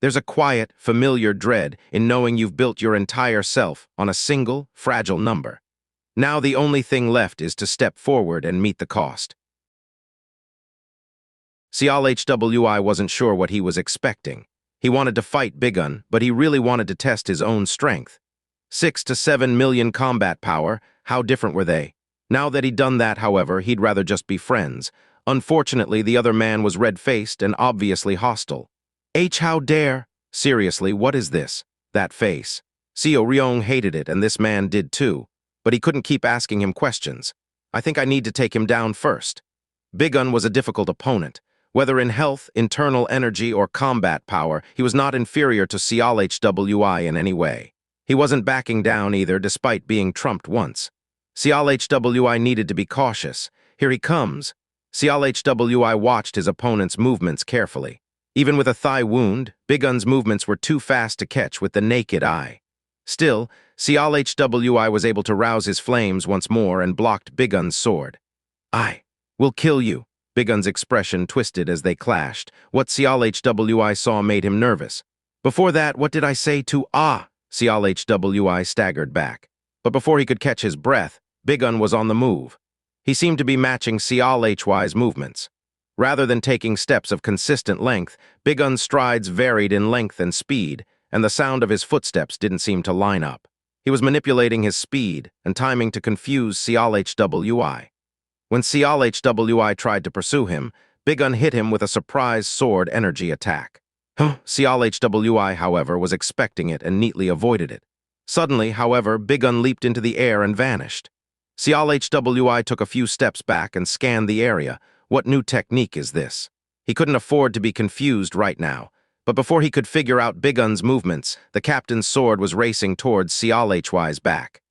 There's a quiet, familiar dread in knowing you've built your entire self on a single, fragile number. Now the only thing left is to step forward and meet the cost. Seol-Hwi wasn't sure what he was expecting. He wanted to fight Bigun, but he really wanted to test his own strength. 6 to 7 million combat power, how different were they? Now that he'd done that, however, he'd rather just be friends. Unfortunately, the other man was red-faced and obviously hostile. How dare? Seriously, what is this? That face. Seo-Ryong hated it, and this man did too. But he couldn't keep asking him questions. I think I need to take him down first. Bigun was a difficult opponent. Whether in health, internal energy, or combat power, he was not inferior to Seol-Hwi in any way. He wasn't backing down either, despite being trumped once. Seol-Hwi needed to be cautious. Here he comes. Seol-Hwi watched his opponent's movements carefully. Even with a thigh wound, Bigun's movements were too fast to catch with the naked eye. Still, Seol-Hwi was able to rouse his flames once more and blocked Bigun's sword. "I will kill you." Bigun's expression twisted as they clashed. What Seol-Hwi saw made him nervous. "Before that, what did I say to ah?" Seol-Hwi staggered back. But before he could catch his breath, Bigun was on the move. He seemed to be matching Seol-Hwi's movements. Rather than taking steps of consistent length, Bigun's strides varied in length and speed, and the sound of his footsteps didn't seem to line up. He was manipulating his speed and timing to confuse Seol-Hwi. When Seol-Hwi tried to pursue him, Bigun hit him with a surprise sword energy attack. Seol-Hwi, however, was expecting it and neatly avoided it. Suddenly, however, Bigun leaped into the air and vanished. Seol-Hwi took a few steps back and scanned the area. What new technique is this? He couldn't afford to be confused right now. But before he could figure out Bigun's movements, the captain's sword was racing towards Seol-Hwi's back.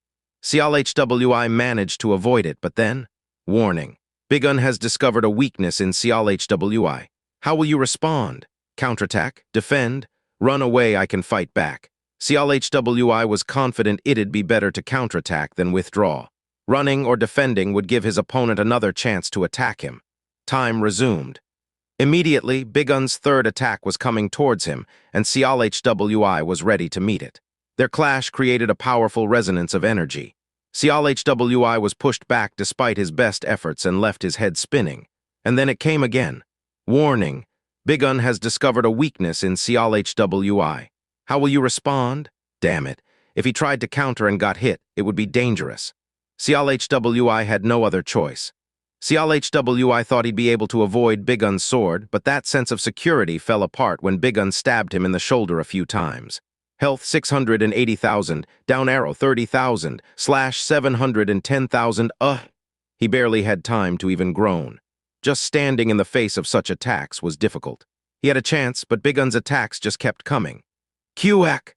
Seol-Hwi managed to avoid it, but then... Warning. Bigun has discovered a weakness in Seol-Hwi. How will you respond? Counterattack? Defend? Run away, I can fight back. Seol-Hwi was confident it'd be better to counterattack than withdraw. Running or defending would give his opponent another chance to attack him. Time resumed. Immediately, Bigun's third attack was coming towards him, and Seol-Hwi was ready to meet it. Their clash created a powerful resonance of energy. Seol-Hwi was pushed back despite his best efforts and left his head spinning. And then it came again. Warning. Bigun has discovered a weakness in Seol-Hwi. How will you respond? Damn it. If he tried to counter and got hit, it would be dangerous. Seol-Hwi had no other choice. Seol-Hwi thought he'd be able to avoid Bigun's sword, but that sense of security fell apart when Bigun stabbed him in the shoulder a few times. Health 680,000, down arrow 30,000, slash 710,000, He barely had time to even groan. Just standing in the face of such attacks was difficult. He had a chance, but Bigun's attacks just kept coming. Quack!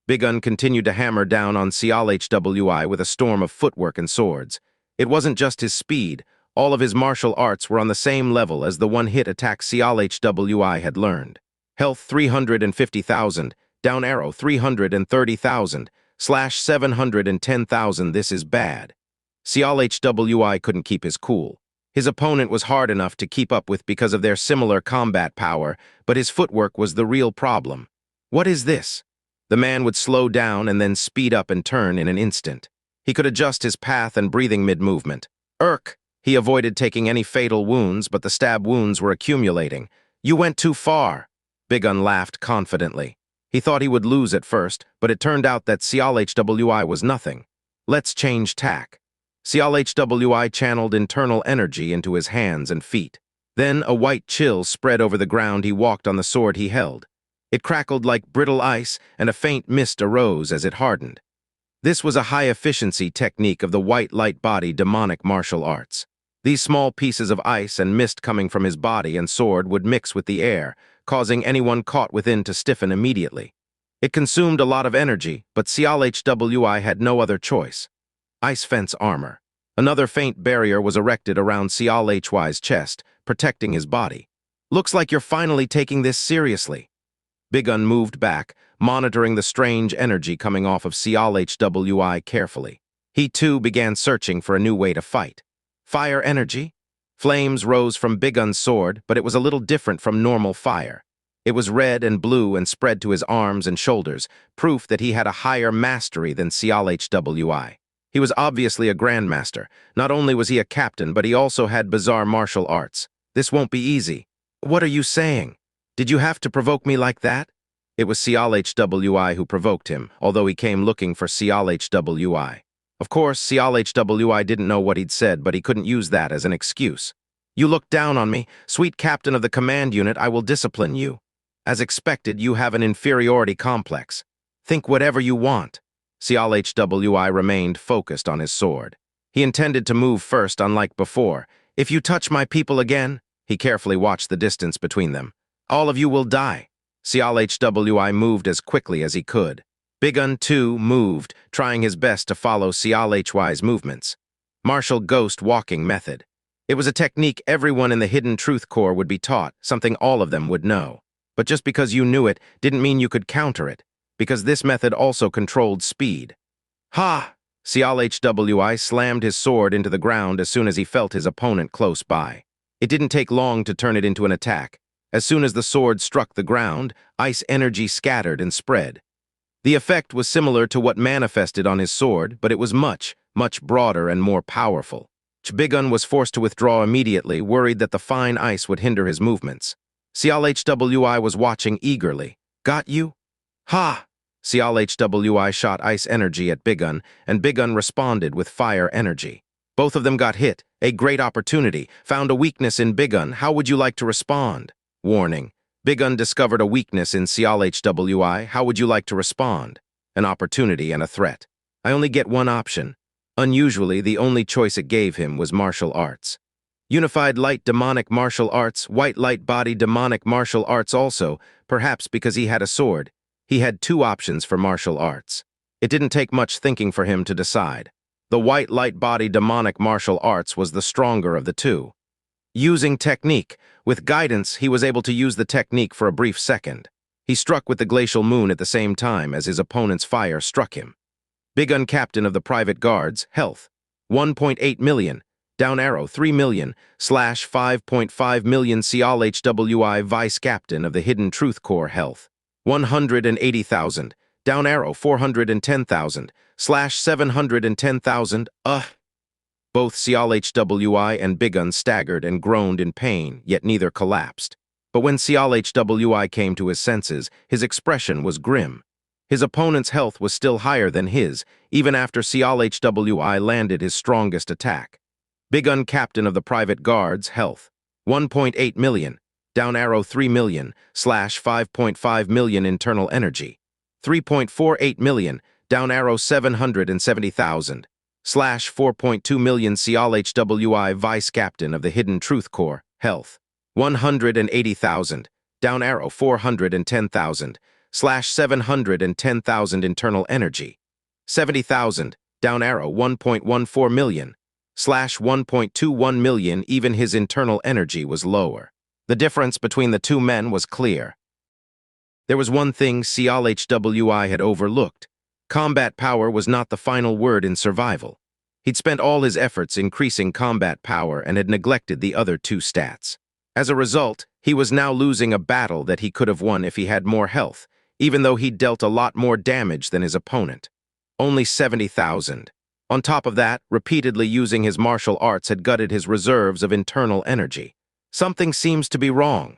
Bigun continued to hammer down on Seol-Hwi with a storm of footwork and swords. It wasn't just his speed. All of his martial arts were on the same level as the one-hit attack Seol-Hwi had learned. Health 350,000, down arrow 330,000, slash 710,000, this is bad. Seol-Hwi couldn't keep his cool. His opponent was hard enough to keep up with because of their similar combat power, but his footwork was the real problem. What is this? The man would slow down and then speed up and turn in an instant. He could adjust his path and breathing mid-movement. He avoided taking any fatal wounds, but the stab wounds were accumulating. You went too far. Bigun laughed confidently. He thought he would lose at first, but it turned out that Seol-Hwi was nothing. Let's change tack. Seol-Hwi channeled internal energy into his hands and feet. Then a white chill spread over the ground he walked on the sword he held. It crackled like brittle ice, and a faint mist arose as it hardened. This was a high-efficiency technique of the white light body demonic martial arts. These small pieces of ice and mist coming from his body and sword would mix with the air, causing anyone caught within to stiffen immediately. It consumed a lot of energy, but Seol-Hwi had no other choice. Ice fence armor. Another faint barrier was erected around Seol-Hwi's chest, protecting his body. Looks like you're finally taking this seriously. Bigun moved back, monitoring the strange energy coming off of Seol-Hwi carefully. He too began searching for a new way to fight. Fire energy? Flames rose from Bigun's sword, but it was a little different from normal fire. It was red and blue and spread to his arms and shoulders, proof that he had a higher mastery than Seol-Hwi. He was obviously a grandmaster. Not only was he a captain, but he also had bizarre martial arts. This won't be easy. What are you saying? Did you have to provoke me like that? It was Seol-Hwi who provoked him, although he came looking for Seol-Hwi. Of course, Seol-Hwi didn't know what he'd said, but he couldn't use that as an excuse. You look down on me. Sweet captain of the command unit, I will discipline you. As expected, you have an inferiority complex. Think whatever you want. Seol-Hwi remained focused on his sword. He intended to move first, unlike before. If you touch my people again, he carefully watched the distance between them. All of you will die. Seol-Hwi moved as quickly as he could. Bigun, too, moved, trying his best to follow Seol-Hwi's movements. Martial ghost walking method. It was a technique everyone in the Hidden Truth Corps would be taught, something all of them would know. But just because you knew it didn't mean you could counter it, because this method also controlled speed. Ha! Seol-Hwi slammed his sword into the ground as soon as he felt his opponent close by. It didn't take long to turn it into an attack. As soon as the sword struck the ground, ice energy scattered and spread. The effect was similar to what manifested on his sword, but it was much, much broader and more powerful. Bigun was forced to withdraw immediately, worried that the fine ice would hinder his movements. Seol-Hwi was watching eagerly. Got you? Ha! Seol-Hwi shot ice energy at Bigun, and Bigun responded with fire energy. Both of them got hit. A great opportunity. Found a weakness in Bigun. How would you like to respond? Warning. Bigun discovered a weakness in Seol-Hwi. How would you like to respond? An opportunity and a threat. I only get one option. Unusually, the only choice it gave him was martial arts. Unified light demonic martial arts, white light body demonic martial arts also, perhaps because he had a sword. He had two options for martial arts. It didn't take much thinking for him to decide. The white light body demonic martial arts was the stronger of the two. Using technique. With guidance, he was able to use the technique for a brief second. He struck with the glacial moon at the same time as his opponent's fire struck him. Bigun captain of the private guards, health, 1.8 million, down arrow 3 million, slash 5.5 million. Seol-Hwi vice captain of the Hidden Truth Corps, health, 180,000, down arrow 410,000, slash 710,000, Both Seol-Hwi and Bigun staggered and groaned in pain, yet neither collapsed. But when Seol-Hwi came to his senses, his expression was grim. His opponent's health was still higher than his, even after Seol-Hwi landed his strongest attack. Bigun captain of the private guards, health, 1.8 million, down arrow 3 million, slash 5.5 million internal energy, 3.48 million, down arrow 770,000, slash 4.2 million. Seol-Hwi vice captain of the Hidden Truth Corps, health, 180,000, down arrow 410,000, slash 710,000 internal energy, 70,000, down arrow 1.14 million, slash 1.21 million. Even his internal energy was lower. The difference between the two men was clear. There was one thing Seol-Hwi had overlooked. Combat power was not the final word in survival. He'd spent all his efforts increasing combat power and had neglected the other two stats. As a result, he was now losing a battle that he could have won if he had more health, even though he'd dealt a lot more damage than his opponent. Only 70,000. On top of that, repeatedly using his martial arts had gutted his reserves of internal energy. Something seems to be wrong.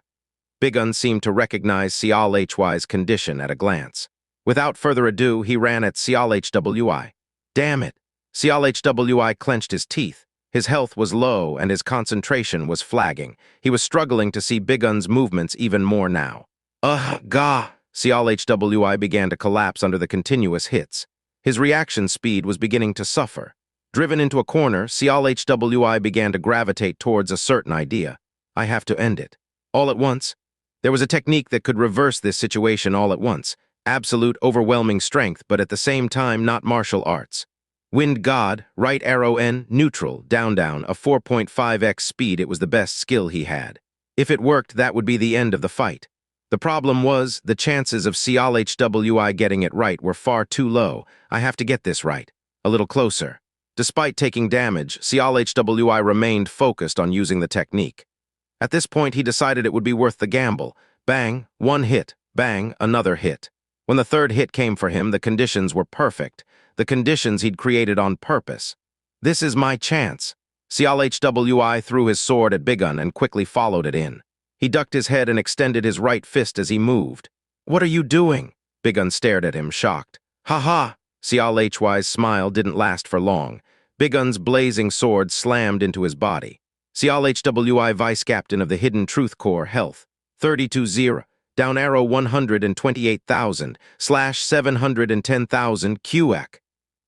Bigun seemed to recognize Seol-Hwi's condition at a glance. Without further ado, he ran at Seol-Hwi. Damn it! Seol-Hwi clenched his teeth. His health was low and his concentration was flagging. He was struggling to see Bigun's movements even more now. Gah! Seol-Hwi began to collapse under the continuous hits. His reaction speed was beginning to suffer. Driven into a corner, Seol-Hwi began to gravitate towards a certain idea. I have to end it. All at once. There was a technique that could reverse this situation all at once. Absolute overwhelming strength, but at the same time not martial arts. Wind God, right arrow N, neutral, down, a 4.5x speed. It was the best skill he had. If it worked, that would be the end of the fight. The problem was, the chances of Seol-Hwi getting it right were far too low. I have to get this right. A little closer. Despite taking damage, Seol-Hwi remained focused on using the technique. At this point, he decided it would be worth the gamble. Bang, one hit. Bang, another hit. When the third hit came for him, the conditions were perfect. The conditions he'd created on purpose. This is my chance. Seol-Hwi threw his sword at Bigun and quickly followed it in. He ducked his head and extended his right fist as he moved. What are you doing? Bigun stared at him, shocked. Ha ha! Seol-Hwi's smile didn't last for long. Bigun's blazing sword slammed into his body. Seol-Hwi Vice Captain of the Hidden Truth Corps, Health. 32-0. Down arrow 128,000, slash 710,000 QEC.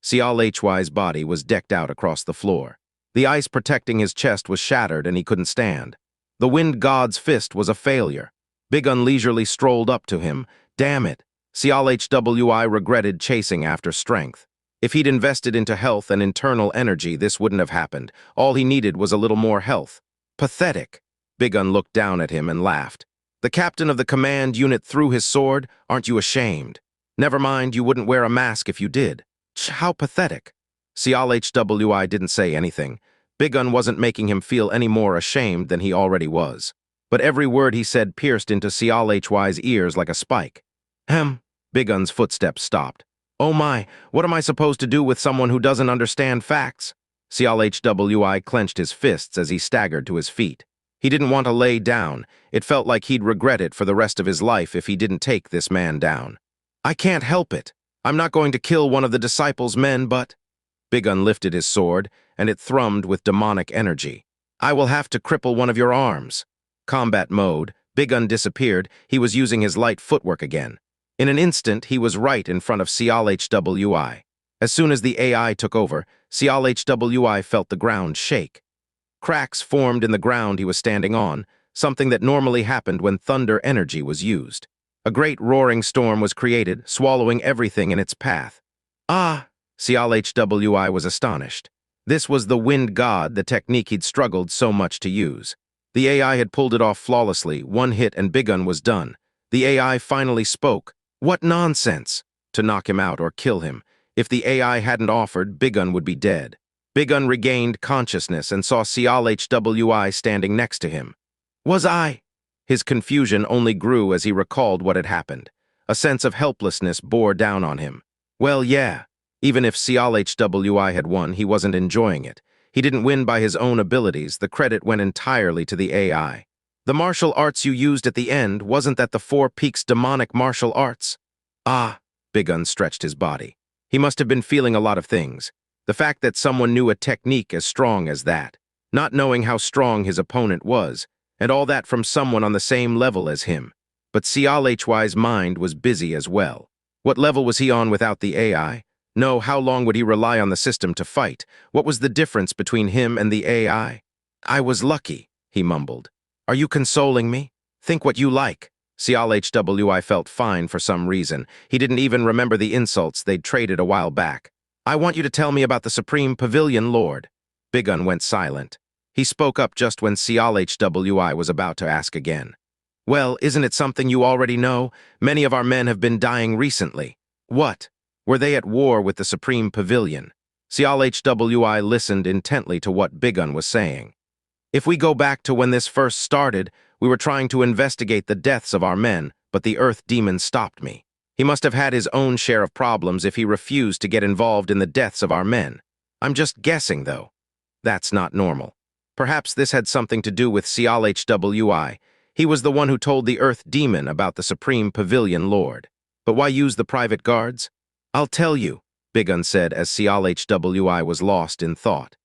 Seol-Hwi's body was decked out across the floor. The ice protecting his chest was shattered and he couldn't stand. The wind god's fist was a failure. Bigun leisurely strolled up to him. Damn it. Seol-Hwi regretted chasing after strength. If he'd invested into health and internal energy, this wouldn't have happened. All he needed was a little more health. Pathetic. Bigun looked down at him and laughed. The captain of the command unit threw his sword. Aren't you ashamed? Never mind, you wouldn't wear a mask if you did. How pathetic. Seol-Hwi didn't say anything. Bigun wasn't making him feel any more ashamed than he already was. But every word he said pierced into Seol-Hwi's ears like a spike. Bigun's footsteps stopped. Oh my, what am I supposed to do with someone who doesn't understand facts? Seol-Hwi clenched his fists as he staggered to his feet. He didn't want to lay down. It felt like he'd regret it for the rest of his life if he didn't take this man down. I can't help it. I'm not going to kill one of the disciples' men, but... Bigun lifted his sword, and it thrummed with demonic energy. I will have to cripple one of your arms. Combat mode. Bigun disappeared. He was using his light footwork again. In an instant, he was right in front of Seol-Hwi. As soon as the AI took over, Seol-Hwi felt the ground shake. Cracks formed in the ground he was standing on, something that normally happened when thunder energy was used. A great roaring storm was created, swallowing everything in its path. Ah! Seol-Hwi was astonished. This was the wind god, the technique he'd struggled so much to use. The AI had pulled it off flawlessly, one hit and Bigun was done. The AI finally spoke. What nonsense! To knock him out or kill him. If the AI hadn't offered, Bigun would be dead. Bigun regained consciousness and saw Seol-Hwi standing next to him. Was I? His confusion only grew as he recalled what had happened. A sense of helplessness bore down on him. Well, yeah. Even if Seol-Hwi had won, he wasn't enjoying it. He didn't win by his own abilities. The credit went entirely to the AI. The martial arts you used at the end, wasn't that the Four Peaks demonic martial arts? Ah, Bigun stretched his body. He must have been feeling a lot of things. The fact that someone knew a technique as strong as that, not knowing how strong his opponent was, and all that from someone on the same level as him. But Seol-Hwi's mind was busy as well. What level was he on without the AI? No, how long would he rely on the system to fight? What was the difference between him and the AI? I was lucky, he mumbled. Are you consoling me? Think what you like. Seol-Hwi felt fine for some reason. He didn't even remember the insults they'd traded a while back. I want you to tell me about the Supreme Pavilion Lord. Bigun went silent. He spoke up just when Seol-Hwi was about to ask again. Well, isn't it something you already know? Many of our men have been dying recently. What? Were they at war with the Supreme Pavilion? Seol-Hwi listened intently to what Bigun was saying. If we go back to when this first started, we were trying to investigate the deaths of our men, but the Earth Demon stopped me. He must have had his own share of problems if he refused to get involved in the deaths of our men. I'm just guessing, though. That's not normal. Perhaps this had something to do with Seol-Hwi. He was the one who told the Earth Demon about the Supreme Pavilion Lord. But why use the private guards? I'll tell you, Bigun said as Seol-Hwi was lost in thought.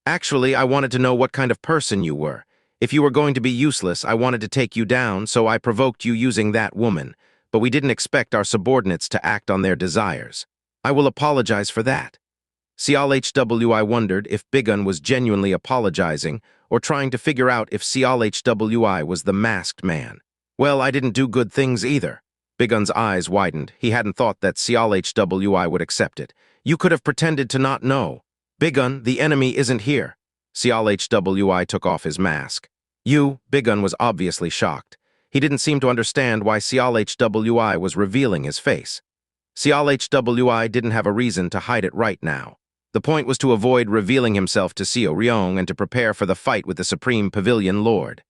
Actually, I wanted to know what kind of person you were. If you were going to be useless, I wanted to take you down, so I provoked you using that woman. But we didn't expect our subordinates to act on their desires. I will apologize for that. Seol-Hwi wondered if Bigun was genuinely apologizing or trying to figure out if Seol-Hwi was the masked man. Well, I didn't do good things either. Bigun's eyes widened. He hadn't thought that Seol-Hwi would accept it. You could have pretended to not know. Bigun, the enemy isn't here. Seol-Hwi took off his mask. Bigun was obviously shocked. He didn't seem to understand why Seol-Hwi was revealing his face. Seol-Hwi didn't have a reason to hide it right now. The point was to avoid revealing himself to Seo Ryong and to prepare for the fight with the Supreme Pavilion Lord.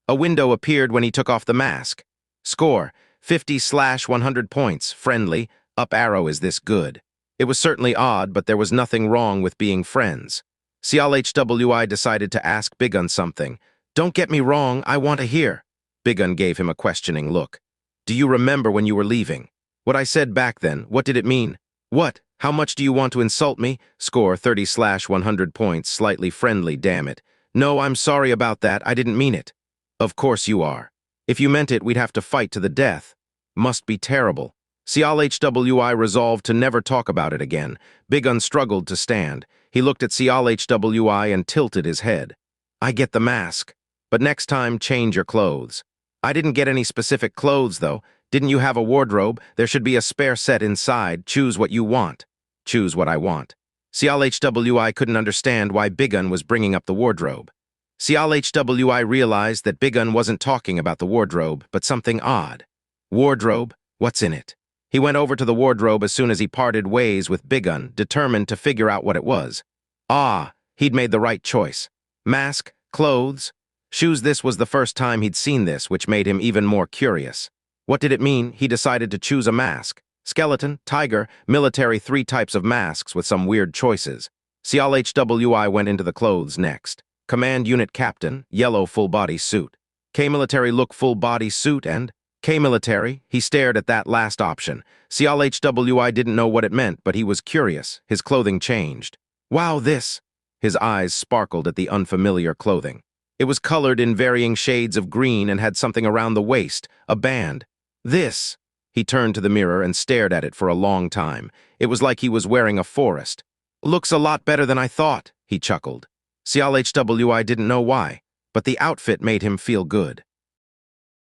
A window appeared when he took off the mask. Score, 50/100 points, friendly, up arrow is this good. It was certainly odd, but there was nothing wrong with being friends. Seol-Hwi decided to ask Bigun something. Don't get me wrong, I want to hear. Bigun gave him a questioning look. Do you remember when you were leaving? What I said back then, what did it mean? What? How much do you want to insult me? Score, 30/100 points, slightly friendly, damn it. No, I'm sorry about that, I didn't mean it. Of course you are. If you meant it, we'd have to fight to the death. Must be terrible. Seol-Hwi resolved to never talk about it again. Bigun struggled to stand. He looked at Seol-Hwi and tilted his head. I get the mask. But next time, change your clothes. I didn't get any specific clothes, though. Didn't you have a wardrobe? There should be a spare set inside. Choose what you want. Choose what I want. Seol-Hwi couldn't understand why Bigun was bringing up the wardrobe. Seol-Hwi realized that Bigun wasn't talking about the wardrobe, but something odd. Wardrobe? What's in it? He went over to the wardrobe as soon as he parted ways with Bigun, determined to figure out what it was. Ah, he'd made the right choice. Mask, clothes, shoes. This was the first time he'd seen this, which made him even more curious. What did it mean? He decided to choose a mask. Skeleton, tiger, military, 3 types of masks with some weird choices. Seol-Hwi went into the clothes next. Command Unit Captain, yellow full-body suit. K-military look full-body suit and K-military. He stared at that last option. Seol-Hwi didn't know what it meant, but he was curious. His clothing changed. Wow, this! His eyes sparkled at the unfamiliar clothing. It was colored in varying shades of green and had something around the waist, a band. This! He turned to the mirror and stared at it for a long time. It was like he was wearing a forest. Looks a lot better than I thought, he chuckled. Seol-Hwi didn't know why, but the outfit made him feel good.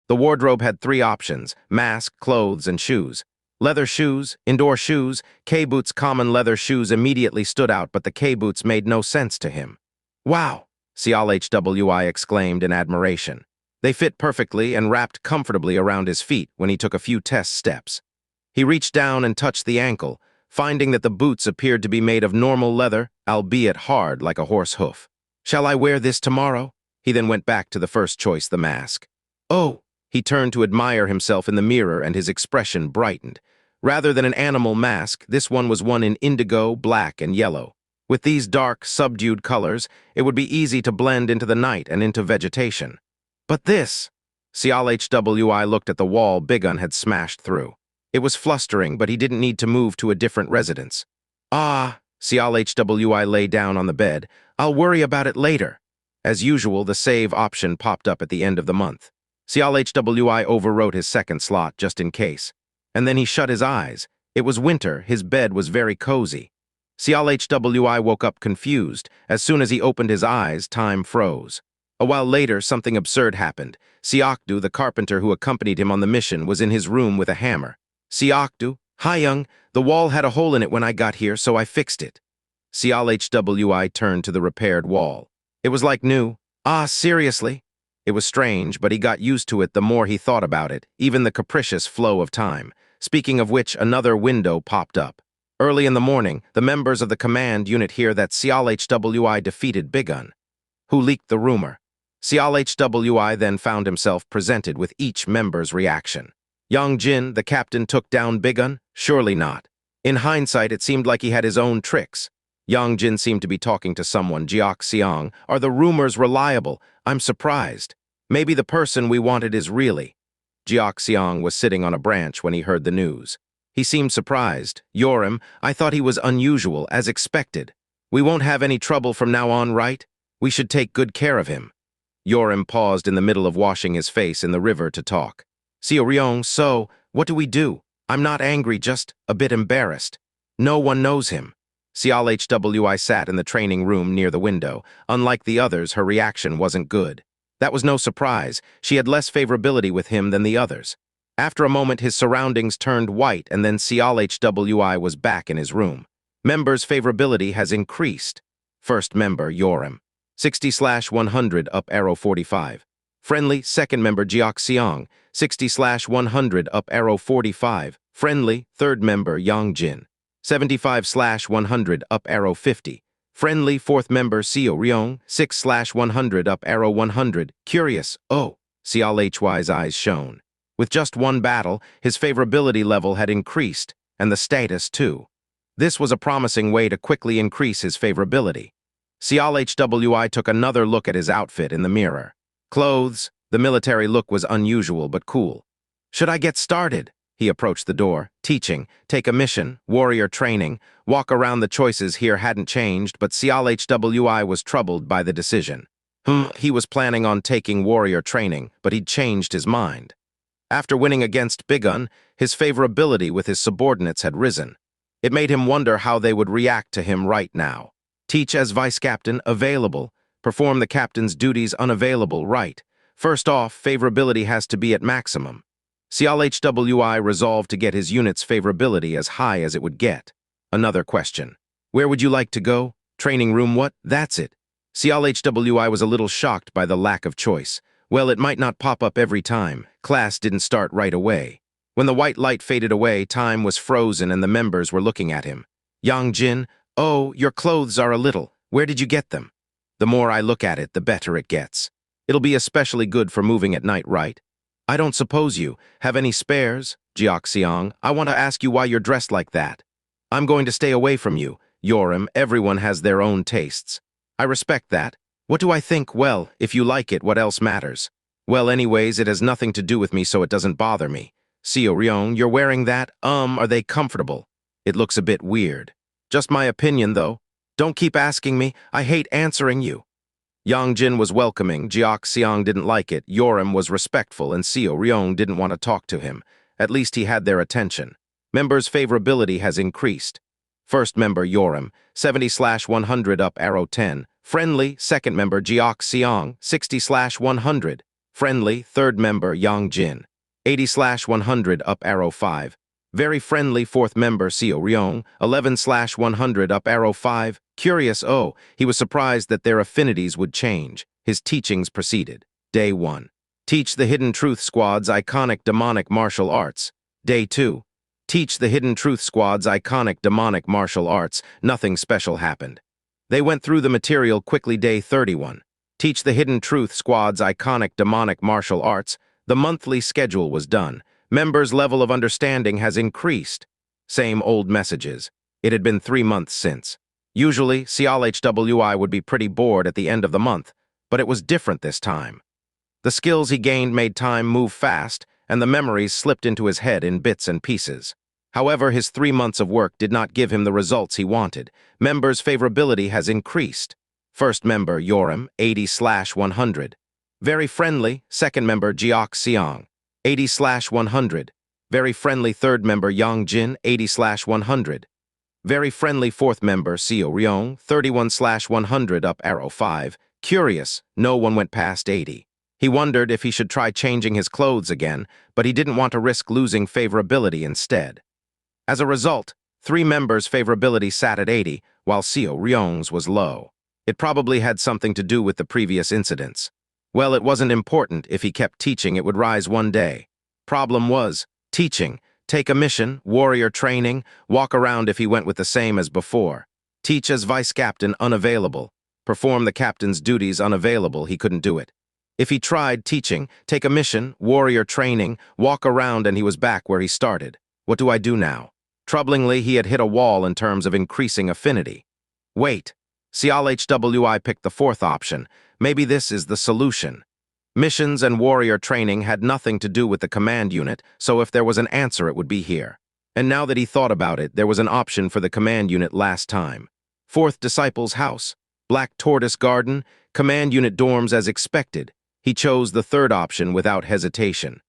The wardrobe had 3 options: mask, clothes, and shoes. Leather shoes, indoor shoes, K-boots. Common leather shoes immediately stood out, but the K-boots made no sense to him. Wow! Seol-Hwi exclaimed in admiration. They fit perfectly and wrapped comfortably around his feet when he took a few test steps. He reached down and touched the ankle, finding that the boots appeared to be made of normal leather, albeit hard like a horse hoof. Shall I wear this tomorrow? He then went back to the first choice, the mask. Oh! He turned to admire himself in the mirror and his expression brightened. Rather than an animal mask, this one was one in indigo, black, and yellow. With these dark, subdued colors, it would be easy to blend into the night and into vegetation. But this! Seol-Hwi looked at the wall Bigun had smashed through. It was flustering, but he didn't need to move to a different residence. Ah! Seol-Hwi lay down on the bed. I'll worry about it later. As usual, the save option popped up at the end of the month. Seol-Hwi overwrote his second slot just in case. And then he shut his eyes. It was winter, his bed was very cozy. Seol-Hwi woke up confused. As soon as he opened his eyes, time froze. A while later, something absurd happened. Seokdu, the carpenter who accompanied him on the mission, was in his room with a hammer. Seokdu, Hyung, the wall had a hole in it when I got here, so I fixed it. Seol-Hwi turned to the repaired wall. It was like new. Ah, seriously? It was strange, but he got used to it the more he thought about it, even the capricious flow of time. Speaking of which, another window popped up. Early in the morning, the members of the command unit hear that Seol-Hwi defeated Bigun, who leaked the rumor. Seol-Hwi then found himself presented with each member's reaction. Yongjin, the captain, took down Bigun? Surely not. In hindsight, it seemed like he had his own tricks. Yongjin seemed to be talking to someone. Xianxia, are the rumors reliable? I'm surprised. Maybe the person we wanted is really. Xianxia was sitting on a branch when he heard the news. He seemed surprised. Yoram, I thought he was unusual, as expected. We won't have any trouble from now on, right? We should take good care of him. Yoram paused in the middle of washing his face in the river to talk. Seol-Hwi, so, what do we do? I'm not angry, just a bit embarrassed. No one knows him. Seol-Hwi sat in the training room near the window. Unlike the others, her reaction wasn't good. That was no surprise. She had less favorability with him than the others. After a moment, his surroundings turned white, and then Seol-Hwi was back in his room. Members' favorability has increased. First member, Yoram. 60/100 up arrow 45. Friendly, second member, Xianxia. 60/100 up arrow 45. Friendly, third member, Yongjin. 75/100 up arrow 50. Friendly, fourth member, Seol-Hwi. 6/100 up arrow 100. Curious, oh. Seol-Hwi's eyes shone. With just one battle, his favorability level had increased, and the status too. This was a promising way to quickly increase his favorability. Seol-Hwi took another look at his outfit in the mirror. Clothes, the military look was unusual but cool. Should I get started? He approached the door. Teaching, take a mission, warrior training, walk around. The choices here hadn't changed, but Seol-Hwi was troubled by the decision. He was planning on taking warrior training, but he'd changed his mind. After winning against Bigun, his favorability with his subordinates had risen. It made him wonder how they would react to him right now. Teach as vice captain, available. Perform the captain's duties, unavailable, right. First off, favorability has to be at maximum. Seol-Hwi resolved to get his unit's favorability as high as it would get. Another question. Where would you like to go? Training room what? That's it. Seol-Hwi was a little shocked by the lack of choice. Well, it might not pop up every time. Class didn't start right away. When the white light faded away, time was frozen and the members were looking at him. Yang Jin, oh, your clothes are a little. Where did you get them? The more I look at it, the better it gets. It'll be especially good for moving at night, right? I don't suppose you have any spares? Xianxia, I want to ask you why you're dressed like that. I'm going to stay away from you. Yoram, everyone has their own tastes. I respect that. What do I think? Well, if you like it, what else matters? Well, anyways, it has nothing to do with me, so it doesn't bother me. Seol-Hwi, you're wearing that? Are they comfortable? It looks a bit weird. Just my opinion, though. Don't keep asking me. I hate answering you. Yang Jin was welcoming. Xianxia didn't like it. Yoram was respectful, and Seol-Hwi didn't want to talk to him. At least he had their attention. Members' favorability has increased. First member, Yoram, 70/100 up arrow 10. Friendly, second member, Xianxia, 60/100. Friendly, third member, Yang Jin, 80/100 up arrow 5. Very friendly, fourth member, Seol-Hwi, 11/100 up arrow 5. Curious, oh, he was surprised that their affinities would change. His teachings proceeded. Day 1. Teach the Hidden Truth Squad's iconic demonic martial arts. Day 2. Teach the Hidden Truth Squad's iconic demonic martial arts. Nothing special happened. They went through the material quickly. Day 31. Teach the Hidden Truth Squad's iconic demonic martial arts. The monthly schedule was done. Members' level of understanding has increased. Same old messages. It had been 3 months since. Usually, Seol-Hwi would be pretty bored at the end of the month, but it was different this time. The skills he gained made time move fast, and the memories slipped into his head in bits and pieces. However, his 3 months of work did not give him the results he wanted. Members' favorability has increased. First member, Yoram, 80/100. Very friendly, second member, Xianxia, 80/100. Very friendly, third member, Yang Jin, 80/100. Very friendly, fourth member, Seol-Hwi, 31/100 up arrow 5. Curious, no one went past 80. He wondered if he should try changing his clothes again, but he didn't want to risk losing favorability instead. As a result, 3 members' favorability sat at 80, while Seol-Hwi's was low. It probably had something to do with the previous incidents. Well, it wasn't important. If he kept teaching, it would rise one day. Problem was, teaching, take a mission, warrior training, walk around. If he went with the same as before. Teach as vice captain, unavailable. Perform the captain's duties, unavailable. He couldn't do it. If he tried teaching, take a mission, warrior training, walk around, and he was back where he started. What do I do now? Troublingly, he had hit a wall in terms of increasing affinity. Wait. Seol-Hwi picked the fourth option. Maybe this is the solution. Missions and warrior training had nothing to do with the command unit, so if there was an answer, it would be here. And now that he thought about it, there was an option for the command unit last time. Fourth disciple's house, Black Tortoise Garden, command unit dorms as expected. He chose the third option without hesitation.